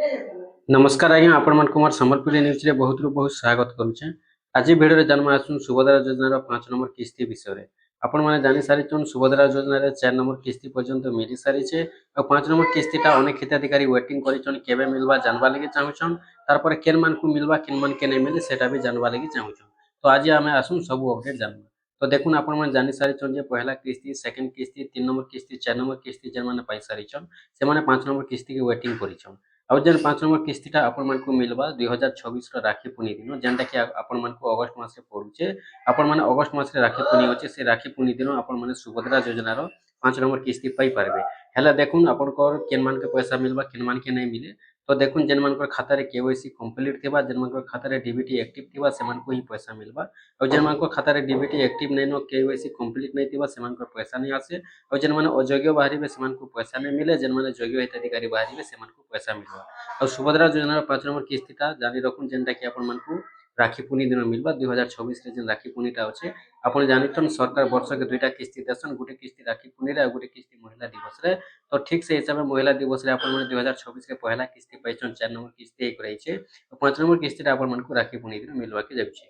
नमस्कार आज्ञा आपण मन कुमार संबलपुर न्यूज रे बहुत बहुत स्वागत करूछे। आज वीडियो रे जन्म आसुन सुभद्रा योजना रो 5 नंबर किस्ती विषय रे आपण माने जानि सारि छन सुभद्रा योजना रे 4 नंबर किस्ती पर्यंत मिली सारि छे और 5 नंबर किस्ती ता अनेक हिताधिकारी वेटिंग करि छन केबे मिलबा जानबा लागि चाहू छन तार पर केन मान को मिलबा किन मान के नै मिले सेटा भी जानबा लागि चाहू छन। तो आज हमें आसुन सब अपडेट जानबा। तो देखुन आपण माने जानि सारि छन जे पहला किस्ती सेकंड किस्ती 3 नंबर किस्ती 4 नंबर किस्ती जे माने पाई सारि छन से माने 5 नंबर किस्ती के वेटिंग करि छन। आउ जेन 5 नंबर किस्तीटा आपण मानकु मिलबा 2026 रो राखी पुनी दिन जेनटा कि आपण मानकु अगस्त मास रे पडुचे। आपण माने अगस्त मास रे राखी पुनी होचे से राखी पुनी दिन आपण माने सुभद्रा योजना रो 5 नंबर किस्ती पाई पारबे। हेला देखुन आपण को केन मान के पैसा मिलबा केन मान के नै मिले। तो देखुन जेन मान को खाता रे केवाईसी कंप्लीट थिबा जेन मान को खाता रे डीबीटी एक्टिव थिबा से मान को ही पैसा मिलबा। और जेन मान को खाता रे डीबीटी एक्टिव नै नो केवाईसी कंप्लीट नै थिबा से मान को पैसा नै आसे। और जेन माने अयोग्य बाहरिबे से मान को पैसा नै मिले जेन माने योग्य हिताधिकारी बाहरिबे से मान को पैसा मिलबा। और सुभद्रा योजना 5 नंबर किस्तीटा जानि रखुन जेनटा कि आपण मानकु राखी पुनी दिन मिलबा 2026 रे जेन राखी पुनीटा अछि आपण जानितन सरकार वर्ष के दुईटा किस्ती देसन गुटे किस्ती राखी पुनी रे गुटे किस्ती महिला दिवस रे। तो ठीक से हिसाब में महिला दिवस रे आपण माने 2026 के पहला किस्ती पाइछन 4 नंबर किस्ती एक रही छे। 5 नंबर किस्तीटा आपण मानकु राखी पुनी दिन मिलबा के जाउछि।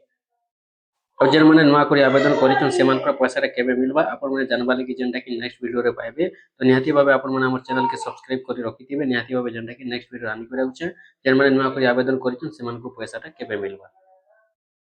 और जेन माने नुआ करी आवेदन करिछन सेमानकर पैसा रे केबे मिलबा आपण माने जानबा लागि जेनटा कि नेक्स्ट वीडियो रे पाइबे। तो निहाती भाबे आपण माने हमर चैनल के सब्सक्राइब करि रखिथिबे निहाती भाबे जेनटा कि नेक्स्ट वीडियो आनि करे उछे जेन माने नुआ करी आवेदन करिछन सेमानकु पैसाटा केबे मिलबा।